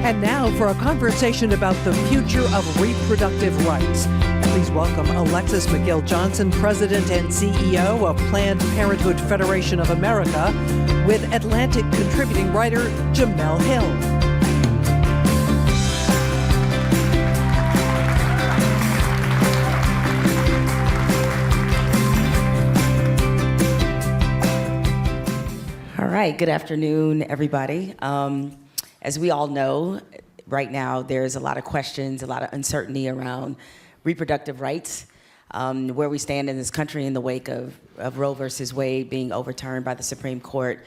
And now for a conversation about the future of reproductive rights. Please welcome Alexis McGill Johnson, President and CEO of Planned Parenthood Federation of America, with Atlantic contributing writer Jemele Hill. All right, good afternoon, everybody. As we all know, right now there's a lot of questions, a lot of uncertainty around reproductive rights, where we stand in this country in the wake of Roe versus Wade being overturned by the Supreme Court.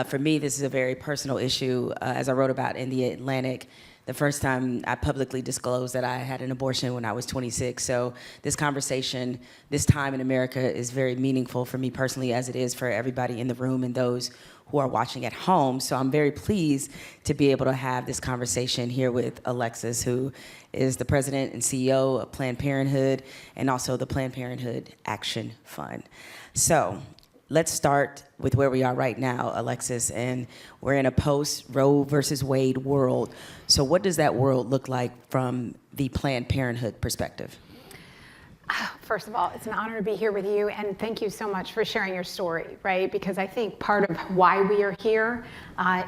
For me, this is a very personal issue. As I wrote about in the Atlantic, the first time I publicly disclosed that I had an abortion when I was 26. So this conversation, this time in America, is very meaningful for me personally, as it is for everybody in the room and those who are watching at home. So I'm very pleased to be able to have this conversation here with Alexis, who is the president and CEO of Planned Parenthood and also the Planned Parenthood Action Fund. So let's start with where we are right now, Alexis, and we're in a post-Roe versus Wade world. So what does that world look like from the Planned Parenthood perspective? First of all, it's an honor to be here with you, and thank you so much for sharing your story, right? Because I think part of why we are here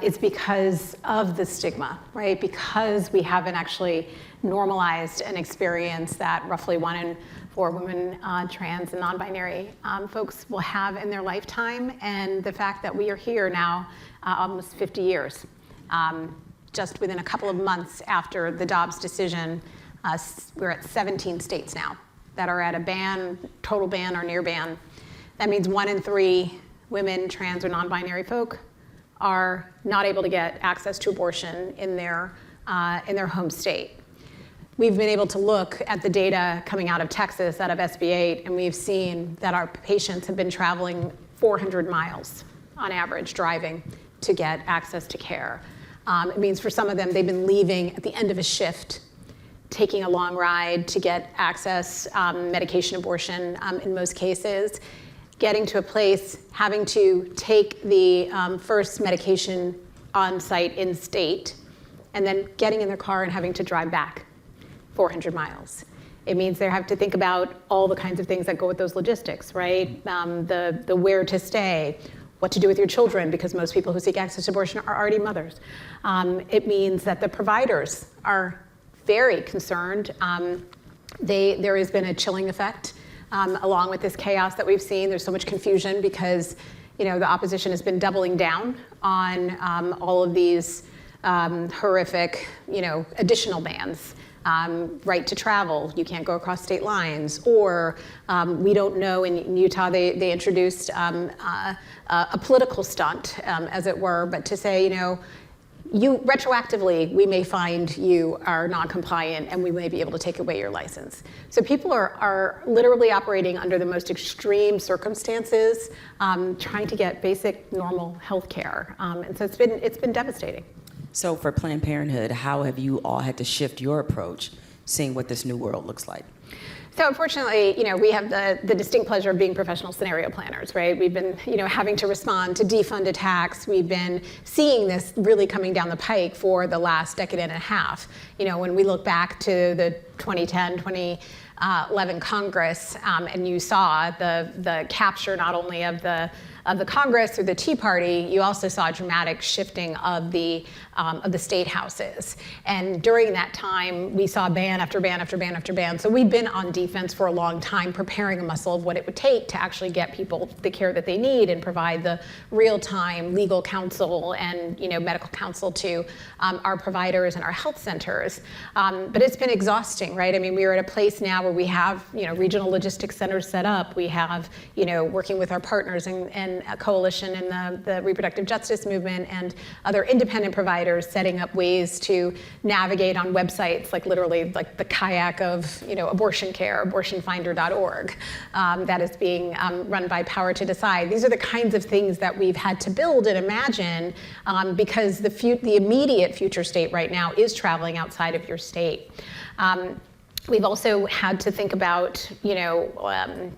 is because of the stigma, right? Because we haven't actually normalized an experience that roughly 1 in 4 women, trans and non-binary folks will have in their lifetime, and the fact that we are here now almost 50 years. Just within a couple of months after the Dobbs decision, we're at 17 states now that are at a ban, total ban or near ban. That means 1 in 3 women, trans or non-binary folk are not able to get access to abortion in their home state. We've been able to look at the data coming out of Texas, out of SB8, and we've seen that our patients have been traveling 400 miles on average, driving to get access to care. It means for some of them, they've been leaving at the end of a shift, taking a long ride to get access, medication abortion in most cases, getting to a place, having to take the first medication on site in state, and then getting in their car and having to drive back 400 miles. It means they have to think about all the kinds of things that go with those logistics, right? The where to stay, what to do with your children, because most people who seek access to abortion are already mothers. It means that the providers are very concerned. There has been a chilling effect along with this chaos that we've seen. There's so much confusion because the opposition has been doubling down on all of these horrific additional bans. Right to travel, you can't go across state lines, or we don't know, in Utah they introduced a political stunt, as it were, but to say, you retroactively, we may find you are non-compliant and we may be able to take away your license. So people are literally operating under the most extreme circumstances, trying to get basic normal health care. And so it's been devastating. So for Planned Parenthood, how have you all had to shift your approach, seeing what this new world looks like? So unfortunately, we have the distinct pleasure of being professional scenario planners, right? We've been, having to respond to defund attacks. We've been seeing this really coming down the pike for the last decade and a half. When we look back to the 2010, 2011 Congress, and you saw the capture not only of the Congress through the Tea Party, you also saw a dramatic shifting of the state houses. And during that time, we saw ban after ban after ban after ban. So we've been on defense for a long time, preparing a muscle of what it would take to actually get people the care that they need and provide the real-time legal counsel and medical counsel to our providers and our health centers. But it's been exhausting, right? I mean, we are at a place now where we have regional logistics centers set up. We have working with our partners and a coalition in the reproductive justice movement and other independent providers setting up ways to navigate on websites like literally like the kayak of abortion care, abortionfinder.org, that is being run by Power to Decide. These are the kinds of things that we've had to build and imagine because the immediate future state right now is traveling outside of your state. We've also had to think about, again,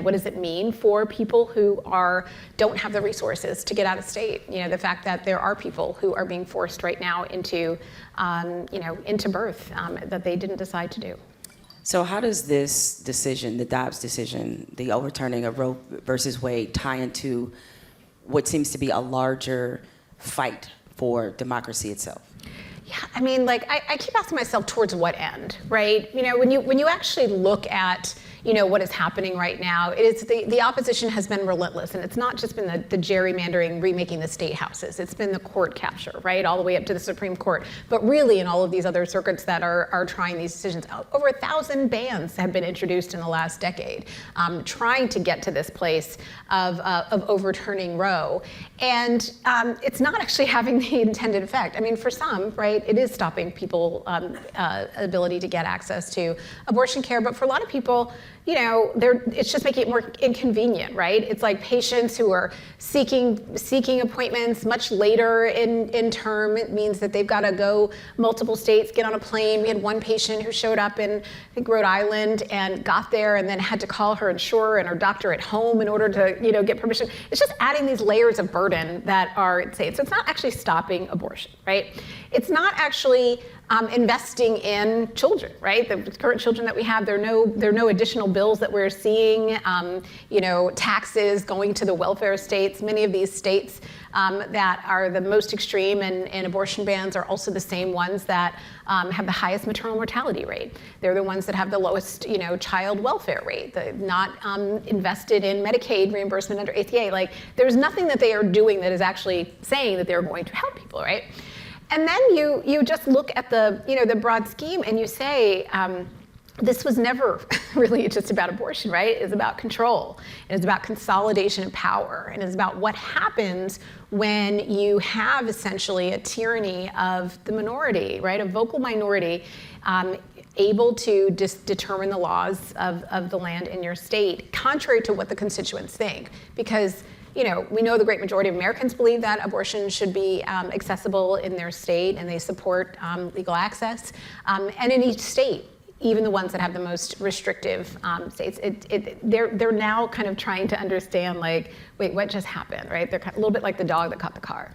what does it mean for people who don't have the resources to get out of state? The fact that there are people who are being forced right now into birth that they didn't decide to do. So how does this decision, the Dobbs decision, the overturning of Roe versus Wade, tie into what seems to be a larger fight for democracy itself? Yeah, I mean, I keep asking myself towards what end, right? When you actually look at, what is happening right now, it is the opposition has been relentless, and it's not just been the gerrymandering, remaking the state houses. It's been the court capture, right, all the way up to the Supreme Court. But really, in all of these other circuits that are trying these decisions, over 1,000 bans have been introduced in the last decade, trying to get to this place of overturning Roe, and it's not actually having the intended effect. I mean, for some, right, it is stopping people ability to get access to abortion care, but for a lot of people, it's just making it more inconvenient, right? It's like patients who are seeking appointments much later in term. It means that they've got to go multiple states, get on a plane. We had one patient who showed up in, I think, Rhode Island and got there and then had to call her insurer and her doctor at home in order to, get permission. It's just adding these layers of burden that are insane. So it's not actually stopping abortion, right? It's not actually investing in children, right? The current children that we have, there are no additional bills that we're seeing. Taxes going to the welfare states. Many of these states that are the most extreme in abortion bans are also the same ones that have the highest maternal mortality rate. They're the ones that have the lowest, child welfare rate. They're not invested in Medicaid reimbursement under ACA. There's nothing that they are doing that is actually saying that they're going to help people, right? And then you just look at the broad scheme and you say, this was never really just about abortion, right? It's about control. It's about consolidation of power. And it's about what happens when you have essentially a tyranny of the minority, right? A vocal minority able to determine the laws of the land in your state, contrary to what the constituents think. Because we know the great majority of Americans believe that abortion should be accessible in their state, and they support legal access. And in each state, even the ones that have the most restrictive states, they're now kind of trying to understand, wait, what just happened, right? They're a little bit like the dog that caught the car.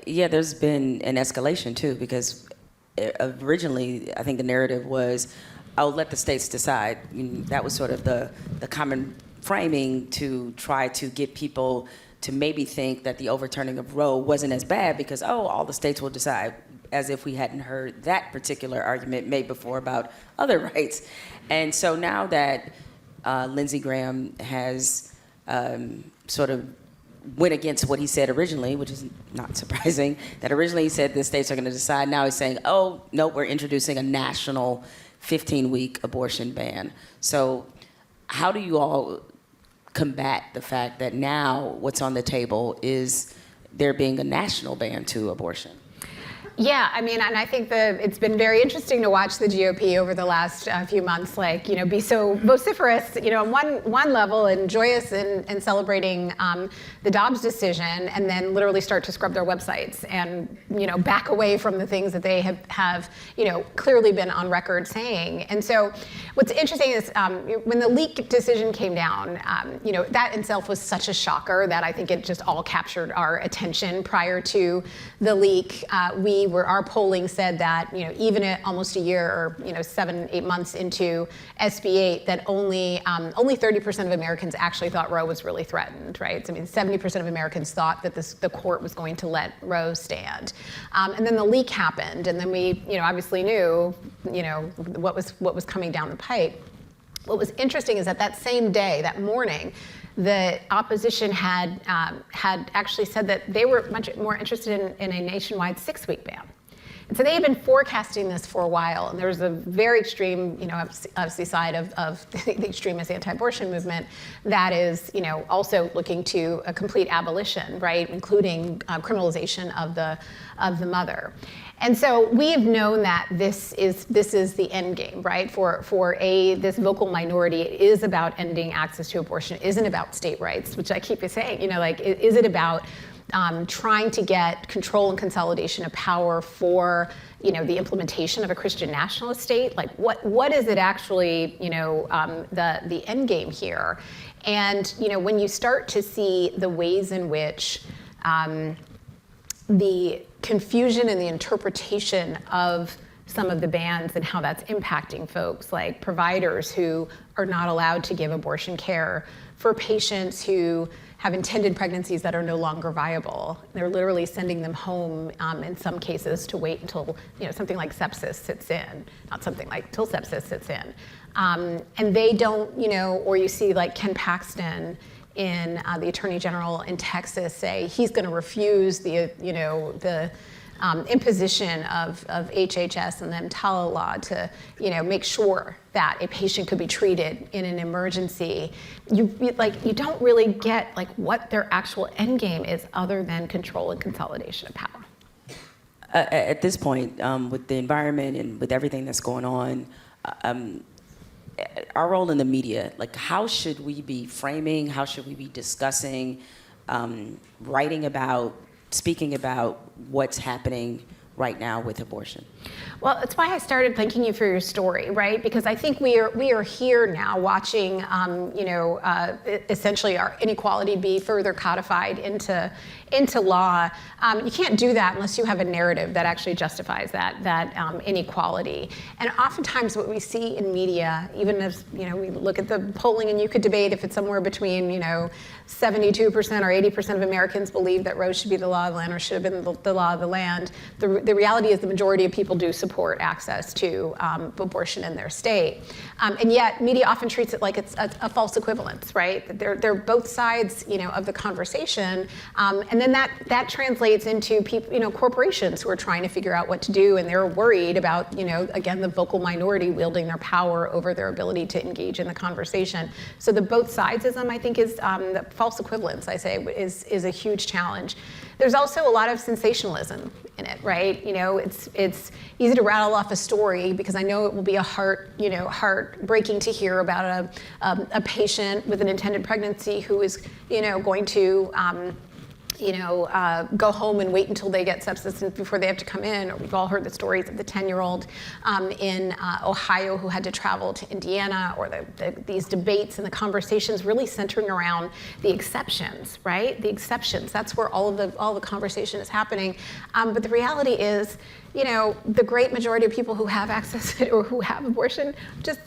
Yeah, there's been an escalation too, because originally I think the narrative was, I'll let the states decide. That was sort of the common framing to try to get people to maybe think that the overturning of Roe wasn't as bad because, all the states will decide, as if we hadn't heard that particular argument made before about other rights. And so now that Lindsey Graham has sort of went against what he said originally, which is not surprising, that originally he said the states are going to decide. Now he's saying, no, we're introducing a national 15-week abortion ban. So how do you all combat the fact that now what's on the table is there being a national ban to abortion? Yeah, I mean, and I think it's been very interesting to watch the GOP over the last few months, be so vociferous, on one level and joyous in celebrating the Dobbs decision, and then literally start to scrub their websites and, back away from the things that they have clearly been on record saying. And so what's interesting is when the leak decision came down, that itself was such a shocker that I think it just all captured our attention prior to the leak. Our polling said that, even at almost a year or, 7-8 months into SB 8, that only 30% of Americans actually thought Roe was really threatened, right? So, I mean, 70% of Americans thought that the court was going to let Roe stand. And then the leak happened, and then we, obviously knew, what was coming down the pipe. What was interesting is that same day, that morning, the opposition had actually said that they were much more interested in a nationwide 6-week ban. And so they had been forecasting this for a while, and there was a very extreme, obviously side of the extremist anti-abortion movement that is, also looking to a complete abolition, right, including criminalization of the mother. And so we have known that this is the end game, right? For this vocal minority, it is about ending access to abortion. It isn't about state rights, which I keep saying, is it about trying to get control and consolidation of power for the implementation of a Christian nationalist state. Like what is it actually, the end game here? And when you start to see the ways in which the confusion and the interpretation of some of the bans and how that's impacting folks like providers who are not allowed to give abortion care, for patients who have intended pregnancies that are no longer viable. They're literally sending them home in some cases to wait until something like sepsis sits in, not something like till sepsis sits in. And they don't, or you see like Ken Paxton in the Attorney General in Texas say he's going to refuse the imposition of HHS and the EMTALA law to make sure that a patient could be treated in an emergency. You don't really get like what their actual end game is other than control and consolidation of power. At this point, with the environment and with everything that's going on, our role in the media, like how should we be framing, how should we be discussing, writing about, speaking about what's happening right now with abortion? Well, that's why I started thanking you for your story, right? Because I think we are here now watching, essentially our inequality be further codified into law. You can't do that unless you have a narrative that actually justifies that inequality. And oftentimes what we see in media, even as we look at the polling, and you could debate if it's somewhere between 72% or 80% of Americans believe that Roe should be the law of the land or should have been the law of the land. The reality is the majority of people do support access to abortion in their state. And yet media often treats it like it's a false equivalence, right? They're both sides of the conversation. And then that translates into people, corporations who are trying to figure out what to do, and they're worried about, again, the vocal minority wielding their power over their ability to engage in the conversation. So the both sidesism, I think, is the false equivalence, I say, is a huge challenge. There's also a lot of sensationalism in it, right? It's easy to rattle off a story because I know it will be heartbreaking to hear about a patient with an intended pregnancy who is, going to go home and wait until they get sepsis before they have to come in. Or we've all heard the stories of the 10-year-old in Ohio who had to travel to Indiana, or these debates and the conversations really centering around the exceptions, right? The exceptions. That's where all the conversation is happening. But the reality is, the great majority of people who have access or who have abortion, just,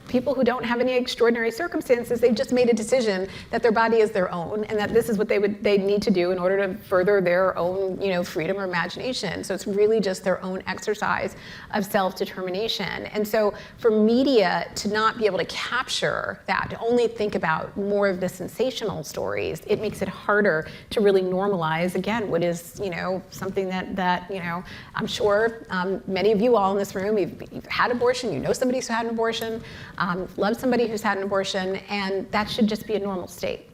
people who don't have any extraordinary circumstances, they've just made a decision that their body is their own and that this is what they need to do in order to further their own, freedom or imagination. So it's really just their own exercise of self-determination. And so for media to not be able to capture that, to only think about more of the sensational stories, it makes it harder to really normalize, again, what is, something that I'm sure many of you all in this room, you've had abortion, you know somebody who's had an abortion, love somebody who's had an abortion, and that should just be a normal state.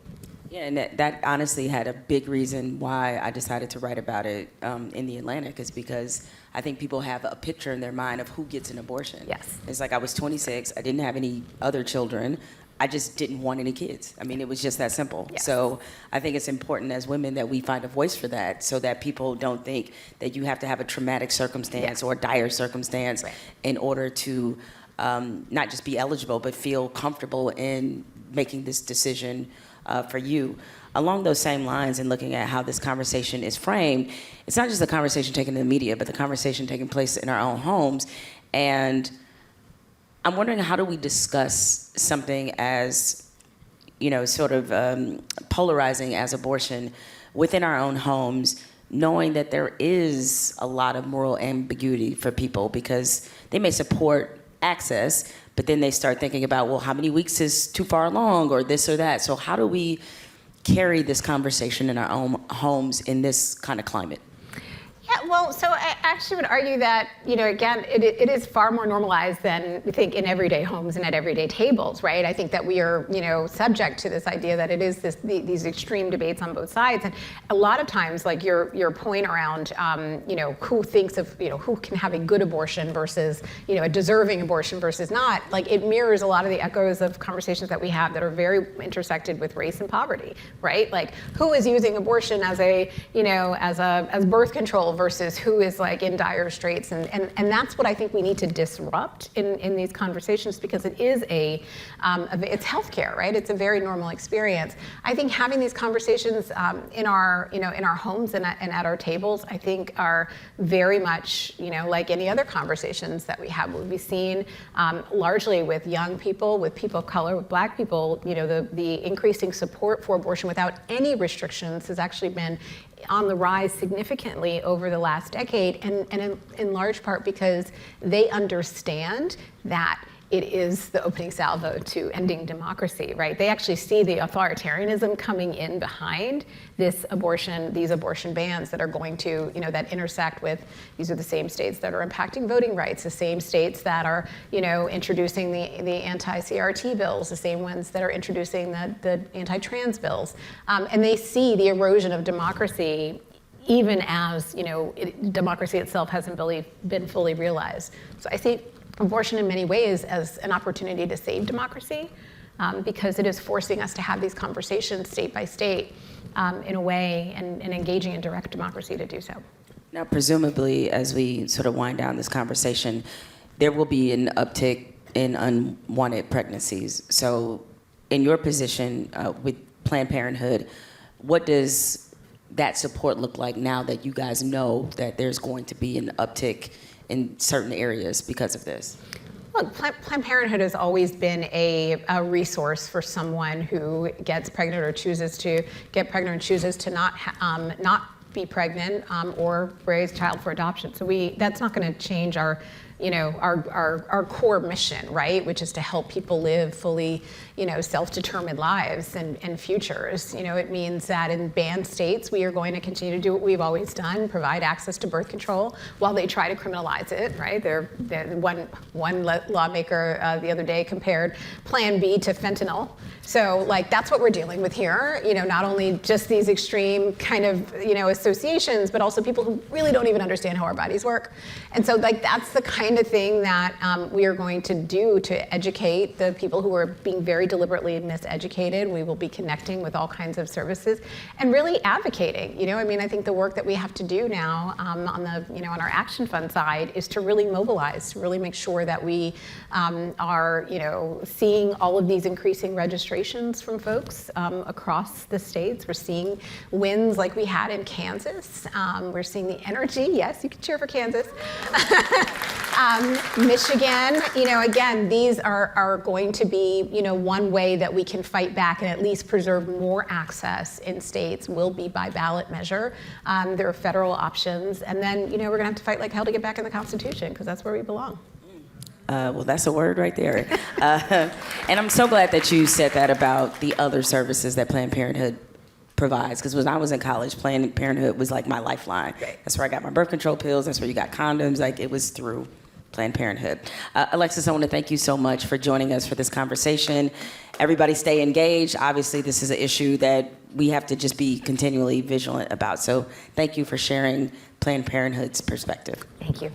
Yeah, and that honestly had a big reason why I decided to write about it in the Atlantic, is because I think people have a picture in their mind of who gets an abortion. Yes. It's like I was 26, I didn't have any other children, I just didn't want any kids. I mean, it was just that simple. Yes. So I think it's important as women that we find a voice for that, so that people don't think that you have to have a traumatic circumstance or a dire circumstance in order to not just be eligible, but feel comfortable in making this decision for you. Along those same lines, and looking at how this conversation is framed, it's not just the conversation taken in the media, but the conversation taking place in our own homes. And I'm wondering, how do we discuss something as, sort of polarizing as abortion within our own homes, knowing that there is a lot of moral ambiguity for people, because they may support access, but then they start thinking about, well, how many weeks is too far along, or this or that. So how do we carry this conversation in our own homes in this kind of climate? Yeah, well, so I actually would argue that, again, it is far more normalized than we think in everyday homes and at everyday tables, right? I think that we are, subject to this idea that it is these extreme debates on both sides. And a lot of times, like your point around, who thinks of, who can have a good abortion versus, a deserving abortion versus not, like it mirrors a lot of the echoes of conversations that we have that are very intersected with race and poverty, right? Like who is using abortion as as birth control versus who is like in dire straits, and that's what I think we need to disrupt in these conversations, because it is it's healthcare, right? It's a very normal experience. I think having these conversations in our homes and at our tables, I think are very much like any other conversations that we have. We'll be seen largely with young people, with people of color, with Black people. The increasing support for abortion without any restrictions has actually been on the rise significantly over the last decade, and in large part because they understand that it is the opening salvo to ending democracy, right? They actually see the authoritarianism coming in behind these abortion bans that are going to, that intersect with, these are the same states that are impacting voting rights, the same states that are, introducing the anti-CRT bills, the same ones that are introducing the anti-trans bills. And they see the erosion of democracy even as, democracy itself hasn't really been fully realized. So I see abortion in many ways as an opportunity to save democracy, because it is forcing us to have these conversations state by state in a way, and engaging in direct democracy to do so. Now, presumably, as we sort of wind down this conversation, there will be an uptick in unwanted pregnancies. So in your position with Planned Parenthood, what does that support look like now that you guys know that there's going to be an uptick in certain areas because of this? Look, Planned Parenthood has always been a resource for someone who gets pregnant or chooses to get pregnant or chooses to not be pregnant or raise a child for adoption. So that's not going to change our core mission, right? Which is to help people live fully, self-determined lives and futures. It means that in banned states, we are going to continue to do what we've always done, provide access to birth control while they try to criminalize it, right? One lawmaker the other day compared Plan B to fentanyl. So that's what we're dealing with here. Not only just these extreme kind of, associations, but also people who really don't even understand how our bodies work. And so that's the kind of thing that we are going to do to educate the people who are being very deliberately miseducated. We will be connecting with all kinds of services and really advocating. I think the work that we have to do now on our Action Fund side is to really mobilize, to really make sure that we are, seeing all of these increasing registrations from folks across the states. We're seeing wins like we had in Kansas. We're seeing the energy. Yes, you can cheer for Kansas. Michigan, again, these are going to be, one way that we can fight back and at least preserve more access in states will be by ballot measure. There are federal options. And then, we're going to have to fight like hell to get back in the Constitution, because that's where we belong. Well, that's a word right there. And I'm so glad that you said that about the other services that Planned Parenthood provides, because when I was in college, Planned Parenthood was like my lifeline. Right. That's where I got my birth control pills. That's where you got condoms. It was through Planned Parenthood. Alexis, I want to thank you so much for joining us for this conversation. Everybody stay engaged. Obviously, this is an issue that we have to just be continually vigilant about. So thank you for sharing Planned Parenthood's perspective. Thank you.